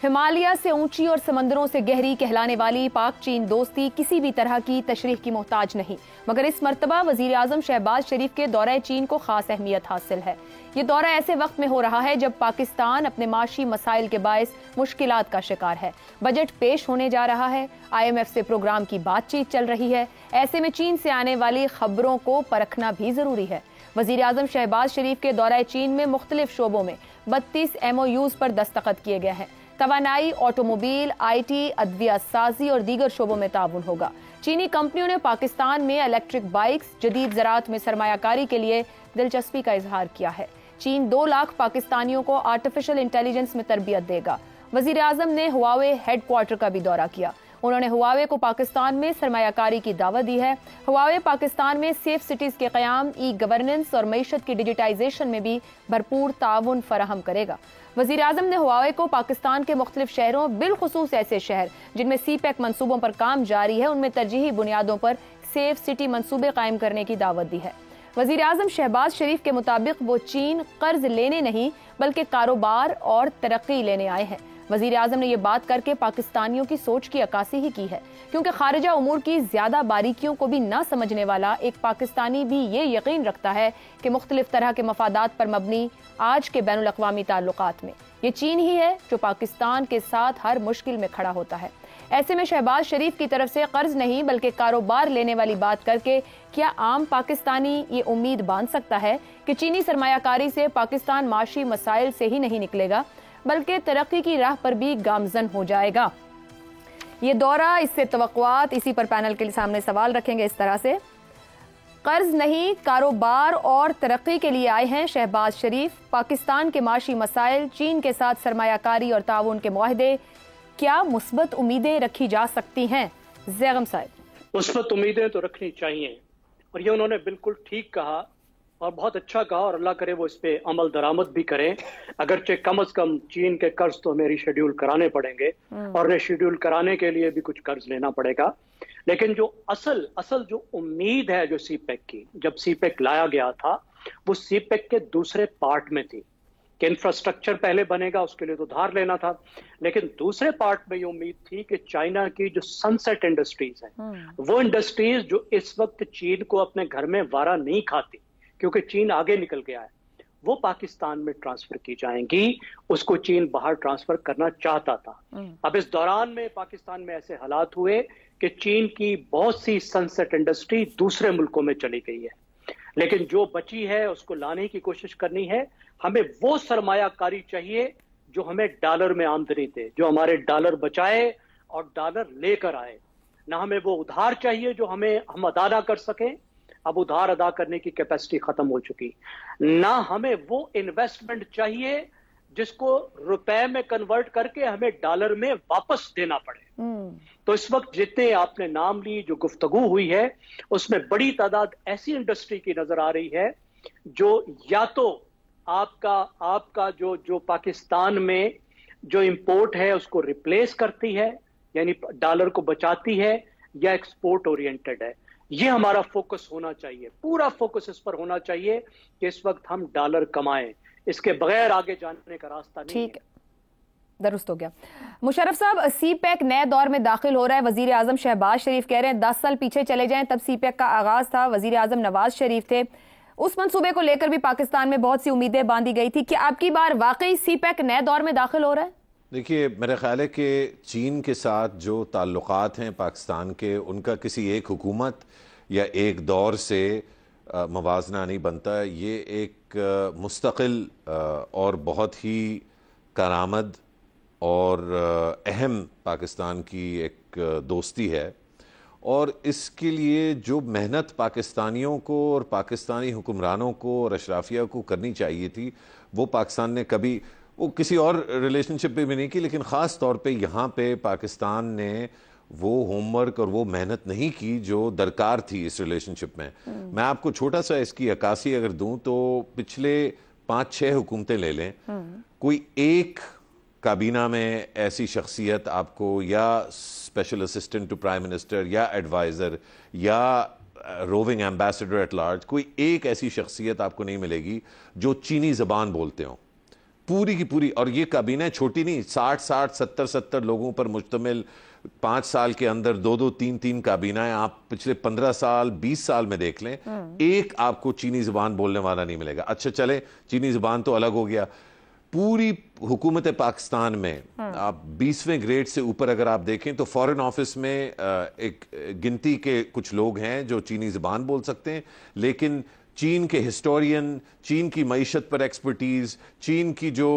हिमालय से ऊंची और समंदरों से गहरी कहलाने वाली पाक चीन दोस्ती किसी भी तरह की तशरीह की मोहताज नहीं, मगर इस मर्तबा वजीर आजम शहबाज शरीफ के दौरे चीन को खास अहमियत हासिल है। ये दौरा ऐसे वक्त में हो रहा है जब पाकिस्तान अपने माशी मसाइल के बायस मुश्किलात का शिकार है। बजट पेश होने जा रहा है, IMF से प्रोग्राम की बातचीत चल रही है। ऐसे में चीन से आने वाली खबरों को परखना भी जरूरी है। वजीर आजम शहबाज शरीफ के दौरे चीन में मुख्तलिफ शोबों में 32 MOUs पर दस्तखत किए गए हैं। तवानाई, ऑटोमोबाइल, IT, अद्विया साजी और दीगर शोबों में ताउन होगा। चीनी कंपनियों ने पाकिस्तान में इलेक्ट्रिक बाइक्स, जदीद ज़राअत में सरमायाकारी के लिए दिलचस्पी का इजहार किया है। चीन 2 लाख पाकिस्तानियों को आर्टिफिशियल इंटेलिजेंस में तरबियत देगा। वजीर आजम ने हुआवे हेडक्वार्टर का भी दौरा किया। उन्होंने हुआवे को पाकिस्तान में सरमायाकारी की दावत दी है। हुआवे पाकिस्तान में सेफ सिटीज के क़याम, गवर्नेंस और मईशत की डिजिटाइजेशन में भी भरपूर ताउन फराहम करेगा। वजीर आजम ने हुआवे को पाकिस्तान के मुख्तलिफ शहरों, बिलखुसूस ऐसे शहर जिनमें CPEC मंसूबों पर काम जारी है, उनमें तरजीही बुनियादों पर सेफ सिटी मंसूबे कायम करने की दावत दी है। वजीर आजम शहबाज शरीफ के मुताबिक वो चीन कर्ज लेने नहीं बल्कि कारोबार और तरक्की लेने आए हैं। वजीर आजम ने यह बात करके पाकिस्तानियों की सोच की अक्कासी ही की है, क्योंकि खारिजा उमूर की ज्यादा बारीकियों को भी न समझने वाला एक पाकिस्तानी भी ये यकीन रखता है कि मुख्तलिफ तरह के मफादात पर मबनी आज के बैनुल अक़वामी ताल्लुकात में ये चीन ही है जो पाकिस्तान के साथ हर मुश्किल में खड़ा होता है। ऐसे में शहबाज शरीफ की तरफ से कर्ज नहीं बल्कि कारोबार लेने वाली बात करके क्या आम पाकिस्तानी ये उम्मीद बांध सकता है कि चीनी सरमायाकारी से पाकिस्तान माशी मसाइल से ही नहीं निकलेगा बल्कि तरक्की की राह पर भी गामजन हो जाएगा? ये दौरा, इससे तवक्कुआत, इसी पर पैनल के सामने सवाल रखेंगे इस तरह से। कर्ज नहीं, कारोबार और तरक्की के लिए आए हैं शहबाज शरीफ। पाकिस्तान के माशी मसाइल, चीन के साथ सरमायाकारी और ताउन के मुआहदे, क्या मुस्बत उम्मीदें रखी जा सकती हैं? ज़ैगम साहब। मुस्बत उम्मीदें तो रखनी चाहिए और ये उन्होंने बिल्कुल ठीक कहा और बहुत अच्छा कहा और अल्लाह करे वो इस पे अमल दरामद भी करें। अगरचे कम अज कम चीन के कर्ज तो हमें रिशेड्यूल कराने पड़ेंगे और रिशेड्यूल कराने के लिए भी कुछ कर्ज लेना पड़ेगा। लेकिन जो असल जो उम्मीद है जो CPEC की, जब CPEC लाया गया था वो CPEC के दूसरे पार्ट में थी कि इंफ्रास्ट्रक्चर पहले बनेगा, उसके लिए तो उधार लेना था। लेकिन दूसरे पार्ट में ये उम्मीद थी कि चाइना की जो सनसेट इंडस्ट्रीज है, वो इंडस्ट्रीज जो इस वक्त चीन को अपने घर में वारा नहीं खाती क्योंकि चीन आगे निकल गया है, वो पाकिस्तान में ट्रांसफर की जाएंगी। उसको चीन बाहर ट्रांसफर करना चाहता था। अब इस दौरान में पाकिस्तान में ऐसे हालात हुए कि चीन की बहुत सी सनसेट इंडस्ट्री दूसरे मुल्कों में चली गई है, लेकिन जो बची है उसको लाने की कोशिश करनी है। हमें वो सरमायाकारी चाहिए जो हमें डॉलर में आमदनी दे, जो हमारे डॉलर बचाए और डॉलर लेकर आए। ना हमें वो उधार चाहिए जो हम अदा ना कर सकें, अब उधार अदा करने की कैपेसिटी खत्म हो चुकी। ना हमें वो इन्वेस्टमेंट चाहिए जिसको रुपए में कन्वर्ट करके हमें डॉलर में वापस देना पड़े। तो इस वक्त जितने आपने नाम ली, जो गुफ्तगू हुई है, उसमें बड़ी तादाद ऐसी इंडस्ट्री की नजर आ रही है जो या तो आपका जो पाकिस्तान में जो इंपोर्ट है उसको रिप्लेस करती है, यानी डॉलर को बचाती है, या एक्सपोर्ट ओरिएंटेड है। ये हमारा फोकस होना चाहिए, पूरा फोकस इस पर होना चाहिए कि इस वक्त हम डॉलर कमाएं, इसके बगैर आगे जाने का रास्ता नहीं है। दुरुस्त हो गया। मुशर्रफ साहब, CPEC नए दौर में दाखिल हो रहा है। वजीर आजम शहबाज शरीफ कह रहे हैं 10 साल पीछे चले जाएं तब CPEC का आगाज था, वजीर आजम नवाज शरीफ थे। उस मंसूबे को लेकर भी पाकिस्तान में बहुत सी उम्मीदें बांधी गई थी। क्या आपकी बार वाकई CPEC नए दौर में दाखिल हो रहा है? देखिए, मेरा ख्याल है कि चीन के साथ जो ताल्लुकात हैं पाकिस्तान के, उनका किसी एक हुकूमत या एक दौर से मवाजना नहीं बनता। ये एक मुस्तकिल और बहुत ही करामद और अहम पाकिस्तान की एक दोस्ती है, और इसके लिए जो मेहनत पाकिस्तानियों को और पाकिस्तानी हुक्मरानों को और अशराफिया को करनी चाहिए थी, वो पाकिस्तान ने कभी वो किसी और रिलेशनशिप पे भी नहीं की, लेकिन ख़ास तौर पे यहाँ पे पाकिस्तान ने वो होमवर्क और वो मेहनत नहीं की जो दरकार थी इस रिलेशनशिप में। मैं आपको छोटा सा इसकी अक्कासी अगर दूं तो पिछले 5-6 हुकूमतें ले लें, कोई एक काबीना में ऐसी शख्सियत आपको, या special assistant to prime minister या एडवाइज़र या रोविंग एम्बेसडर एट लार्ज, कोई एक ऐसी शख्सियत आपको नहीं मिलेगी जो चीनी ज़बान बोलते हों। पूरी की पूरी, और ये काबीना छोटी नहीं, 60-60, 70-70 लोगों पर मुश्तमिल, 5 साल के अंदर 2-2, 3-3 काबीनाएं आप पिछले 15 साल 20 साल में देख लें, एक आपको चीनी जुबान बोलने वाला नहीं मिलेगा। अच्छा चले, चीनी जुबान तो अलग हो गया, पूरी हुकूमत पाकिस्तान में आप 20वें ग्रेड से ऊपर अगर आप देखें तो फॉरेन ऑफिस में एक गिनती के कुछ लोग हैं जो चीनी जुबान बोल सकते हैं, लेकिन चीन के हिस्टोरियन, चीन की मईशत पर एक्सपर्टीज, चीन की जो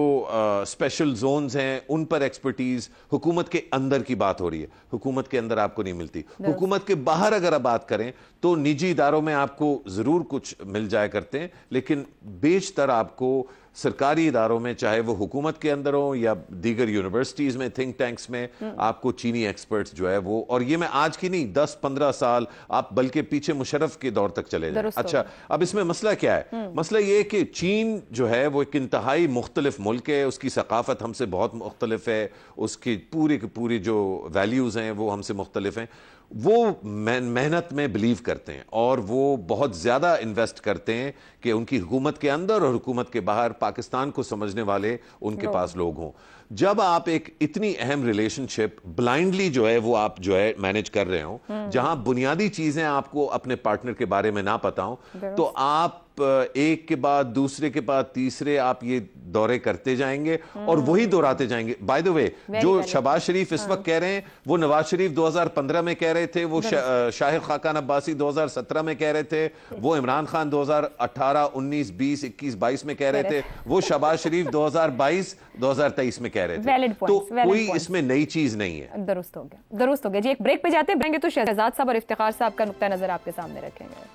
स्पेशल जोन्स हैं उन पर एक्सपर्टीज हुकूमत के अंदर की बात हो रही है, हुकूमत के अंदर आपको नहीं मिलती। हुकूमत के बाहर अगर आप बात करें तो निजी इदारों में आपको जरूर कुछ मिल जाया करते हैं, लेकिन बेशतर आपको सरकारी इदारों में, चाहे वो हुकूमत के अंदर हो या दीगर यूनिवर्सिटीज में, थिंक टैंक्स में, आपको चीनी एक्सपर्ट्स जो है वो, और ये मैं आज की नहीं 10-15 साल आप बल्कि पीछे मुशर्रफ के दौर तक चले जाए। अच्छा, अब इसमें मसला क्या है? मसला ये कि चीन जो है वो एक इंतहाई मुख्तलिफ मुल्क है, उसकी सकाफत हमसे बहुत मुख्तलिफ है, उसकी पूरी की पूरी जो वैल्यूज हैं वो हमसे मुख्तलिफ हैं। वो मेहनत में बिलीव करते हैं और वो बहुत ज़्यादा इन्वेस्ट करते हैं कि उनकी हुकूमत के अंदर और हुकूमत के बाहर पाकिस्तान को समझने वाले उनके पास लोग हों। जब आप एक इतनी अहम रिलेशनशिप ब्लाइंडली जो है वो आप जो है मैनेज कर रहे हो, जहां बुनियादी चीजें आपको अपने पार्टनर के बारे में ना पता हो, तो आप एक के बाद दूसरे के बाद तीसरे आप ये दौरे करते जाएंगे और वही दोहराते जाएंगे। बाय द वे, जो शहबाज शरीफ इस वक्त कह रहे हैं वो नवाज शरीफ 2015 में कह रहे थे, वो शाहिद खाकान अब्बासी 2017 में कह रहे थे, वो इमरान खान 2018, 19, 20, 21, 22 में कह रहे थे, वो शहबाज शरीफ 2022, 2023 में कह रहे थे। तो कोई इसमें नई चीज नहीं है। दुरुस्त हो गया, दुरुस्त हो गया जी। एक ब्रेक पे जाते हैं तो शहजाद साहब और इफ्तिखार साहब का नुक्ता नजर आपके सामने रखेंगे।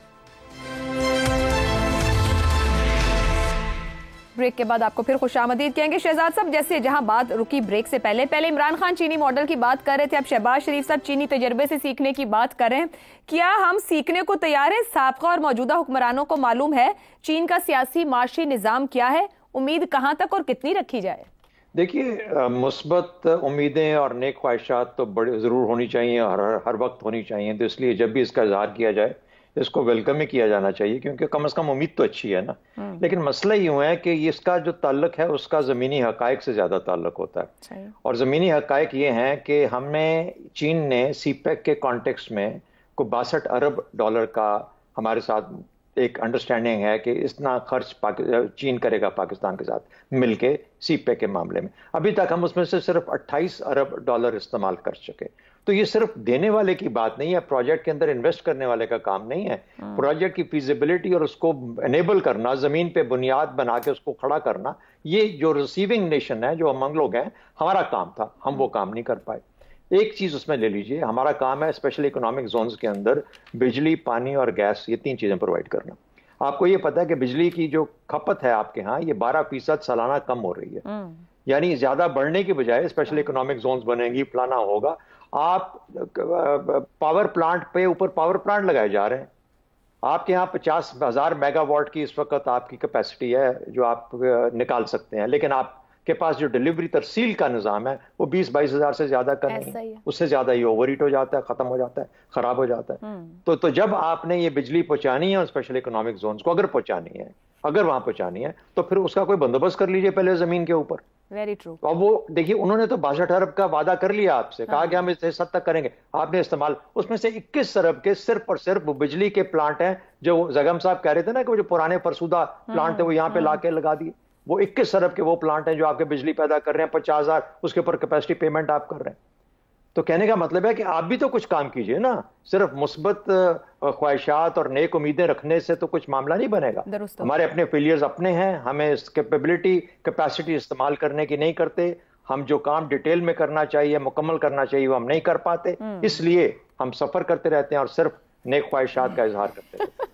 ब्रेक के बाद आपको फिर खुशामदीद कहेंगे। शहजाद साहब, जैसे जहां बात रुकी ब्रेक से पहले इमरान खान चीनी मॉडल की बात कर रहे थे, अब शहबाज शरीफ साहब चीनी तजर्बे से सीखने की बात कर रहे हैं। क्या हम सीखने को तैयार हैं? साबका और मौजूदा हुक्मरानों को मालूम है चीन का सियासी माशी निजाम क्या है, उम्मीद कहां तक और कितनी रखी जाए? देखिए, मुस्बत उम्मीदें और नेक ख्वाहिशात तो बड़े ज़रूर होनी चाहिए और हर वक्त होनी चाहिए, तो इसलिए जब भी इसका इजहार किया जाए इसको वेलकम ही किया जाना चाहिए, क्योंकि कम से कम उम्मीद तो अच्छी है ना। लेकिन मसला यूं है कि इसका जो ताल्लुक है उसका ज़मीनी हकायक से ज़्यादा ताल्लुक होता है, और ज़मीनी हकायक ये हैं कि हमें चीन ने सीपेक के कॉन्टेक्स्ट में को 62 अरब डॉलर का हमारे साथ एक अंडरस्टैंडिंग है कि इतना खर्च चीन करेगा पाकिस्तान के साथ मिलके सीपेक के मामले में। अभी तक हम उसमें से सिर्फ 28 अरब डॉलर इस्तेमाल कर चुके। तो ये सिर्फ देने वाले की बात नहीं है, प्रोजेक्ट के अंदर इन्वेस्ट करने वाले का काम नहीं है। प्रोजेक्ट की फिजिबिलिटी और उसको एनेबल करना, जमीन पे बुनियाद बना के उसको खड़ा करना, ये जो रिसीविंग नेशन है, जो हम लोग हैं, हमारा काम था, हम वो काम नहीं कर पाए। एक चीज उसमें ले लीजिए, हमारा काम है स्पेशल इकोनॉमिक जोन्स के अंदर बिजली, पानी और गैस, ये 3 चीजें प्रोवाइड करना। आपको ये पता है कि बिजली की जो खपत है आपके यहाँ, ये 12% सालाना कम हो रही है। यानी ज्यादा बढ़ने की बजाय स्पेशल इकोनॉमिक जोन्स बनेंगी, प्लाना होगा, आप पावर प्लांट पे ऊपर पावर प्लांट लगाए जा रहे हैं। आपके यहाँ 50,000 मेगावाट की इस वक्त आपकी कैपेसिटी है जो आप निकाल सकते हैं, लेकिन आपके पास जो डिलीवरी तरसील का निज़ाम है वो 20-22 हज़ार से ज्यादा का नहीं है, उससे ज्यादा ये ओवरहीट हो जाता है, खत्म हो जाता है, खराब हो जाता है। तो जब आपने ये बिजली पहुंचानी है स्पेशल इकोनॉमिक जोन्स को, अगर पहुंचानी है, अगर वहां पहुंचानी है, तो फिर उसका कोई बंदोबस्त कर लीजिए पहले जमीन के ऊपर। Very true. अब वो देखिए, उन्होंने तो 62 अरब का वादा कर लिया आपसे, कहा कि हम इस हद तक करेंगे, आपने इस्तेमाल उसमें से 21 अरब के सिर्फ और सिर्फ बिजली के प्लांट हैं, जो जगम साहब कह रहे थे ना कि वो जो पुराने फरसुदा प्लांट थे वो यहाँ पे लाके लगा दिए। वो 21 अरब के वो प्लांट हैं जो आपके बिजली पैदा कर रहे हैं, 50,000 उसके ऊपर कैपेसिटी पेमेंट आप कर रहे हैं। तो कहने का मतलब है कि आप भी तो कुछ काम कीजिए ना, सिर्फ मुस्बत ख्वाहिशात और नेक उम्मीदें रखने से तो कुछ मामला नहीं बनेगा। हमारे अपने फेलियर्स अपने हैं, हमें कैपेबिलिटी कैपेसिटी इस्तेमाल करने की नहीं करते, हम जो काम डिटेल में करना चाहिए, मुकम्मल करना चाहिए, वो हम नहीं कर पाते, इसलिए हम सफर करते रहते हैं और सिर्फ नेक ख्वाहिशात का इजहार करते रहते हैं।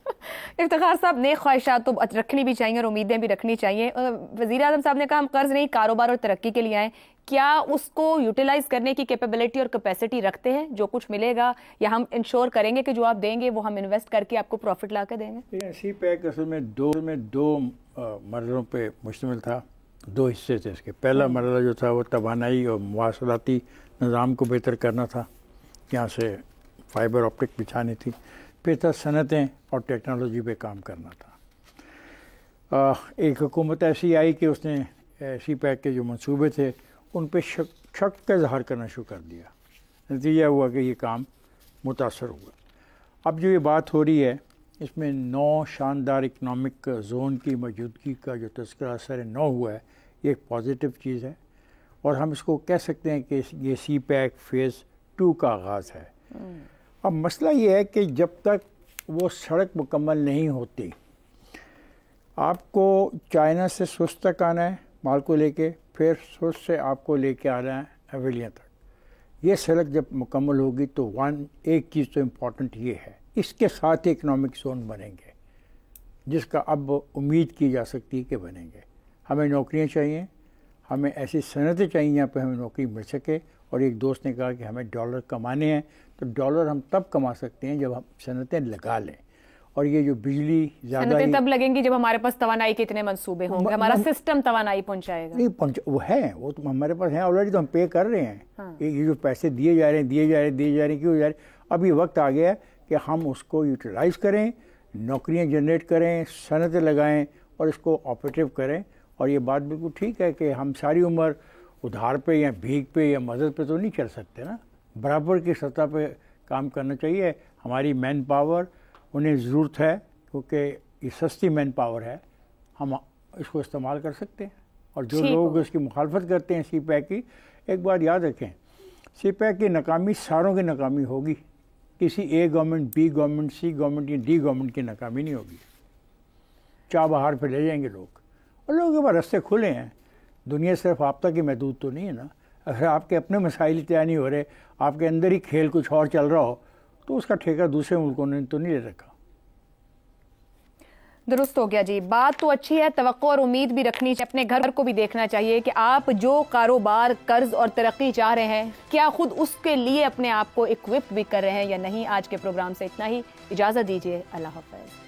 इफ्तिखार साहब, नेक ख्वाहिशात तो रखनी भी चाहिए और उम्मीदें भी रखनी चाहिए। वज़ीर आज़म साहब ने कहा हम कर्ज नहीं, कारोबार और तरक्की के लिए आए। क्या उसको यूटिलाइज करने की कैपेबिलिटी और कैपेसिटी रखते हैं? जो कुछ मिलेगा या हम इंश्योर करेंगे कि जो आप देंगे वो हम इन्वेस्ट करके आपको प्रॉफिट ला के देंगे? सीपैक असल में दो मरलों पे मुश्तमिल था, 2 हिस्से थे इसके। पहला मरला जो था वो तवानाई और मवासलाती निज़ाम को बेहतर करना था, यहाँ से फाइबर ऑप्टिक बिछानी थी। फिर था सनतें और टेक्नोलॉजी पे काम करना था। एक हुकूमत ऐसी आई कि उसने सी पैक के जो मंसूबे थे उन पे शक का इजहार करना शुरू कर दिया। नतीजा हुआ कि ये काम मुतासर हुआ। अब जो ये बात हो रही है इसमें 9 शानदार इकनॉमिक जोन की मौजूदगी का जो तज़किरा असर 9 हुआ है, ये एक पॉजिटिव चीज़ है और हम इसको कह सकते हैं कि ये सी पैक फ़ेज़ 2 का आगाज़ है। अब मसला ये है कि जब तक वो सड़क मुकम्मल नहीं होती, आपको चाइना से सुस्त तक आना है माल को लेके, फिर सुस्त से आपको लेके आना है हवेलियाँ तक। ये सड़क जब मुकम्मल होगी तो एक चीज़ तो इम्पॉर्टेंट ये है, इसके साथ ही इकनॉमिक जोन बनेंगे जिसका अब उम्मीद की जा सकती है कि बनेंगे। हमें नौकरियाँ चाहिए, हमें ऐसी सनतें चाहिए यहाँ पे हमें नौकरी मिल सके। और एक दोस्त ने कहा कि हमें डॉलर कमाने हैं, तो डॉलर हम तब कमा सकते हैं जब हम सनतें लगा लें। और ये जो बिजली ज़्यादा तब लगेंगी जब हमारे पास तवानाई के इतने मंसूबे होंगे, हमारा सिस्टम तवानाई पहुंचाएगा। नहीं वो है, वो तो हमारे पास है ऑलरेडी, तो हम पे कर रहे हैं। हाँ। ये जो पैसे दिए जा रहे हैं क्यों जा रहे हैं? अब ये वक्त आ गया है कि हम उसको यूटिलाइज़ करें, नौकरियाँ जनरेट करें, सनतें लगाएं और इसको ऑपरेटिव करें। और ये बात बिल्कुल ठीक है कि हम सारी उम्र उधार पे या भीख पे या मदद पे तो नहीं चल सकते ना, बराबर की सतह पे काम करना चाहिए। हमारी मैन पावर उन्हें ज़रूरत है क्योंकि ये सस्ती मैन पावर है, हम इसको इस्तेमाल कर सकते हैं। और जो लोग इसकी मुखालफत करते हैं सी पैक की, एक बात याद रखें, सी पैक की नाकामी सारों की नाकामी होगी, किसी ए गवर्नमेंट, बी गवर्नमेंट, सी गवर्नमेंट या डी गवर्नमेंट की नाकामी नहीं होगी। चाबहार पे ले जाएंगे लोग, और लोगों के पास रास्ते खुले हैं। दुनिया सिर्फ आप तक ही महदूद तो नहीं है ना। अगर आपके अपने मसाइल तय नहीं हो रहे, आपके अंदर ही खेल कुछ और चल रहा हो, तो उसका ठेका दूसरे मुल्कों ने तो नहीं ले रखा। दुरुस्त हो गया जी, बात तो अच्छी है, तवक्को और उम्मीद भी रखनी चाहिए। अपने घर को भी देखना चाहिए कि आप जो कारोबार, कर्ज और तरक्की चाह रहे हैं, क्या खुद उसके लिए अपने आप को इक्विप भी कर रहे हैं या नहीं। आज के प्रोग्राम से इतना ही, इजाज़त दीजिए, अल्लाह हाफ़िज़।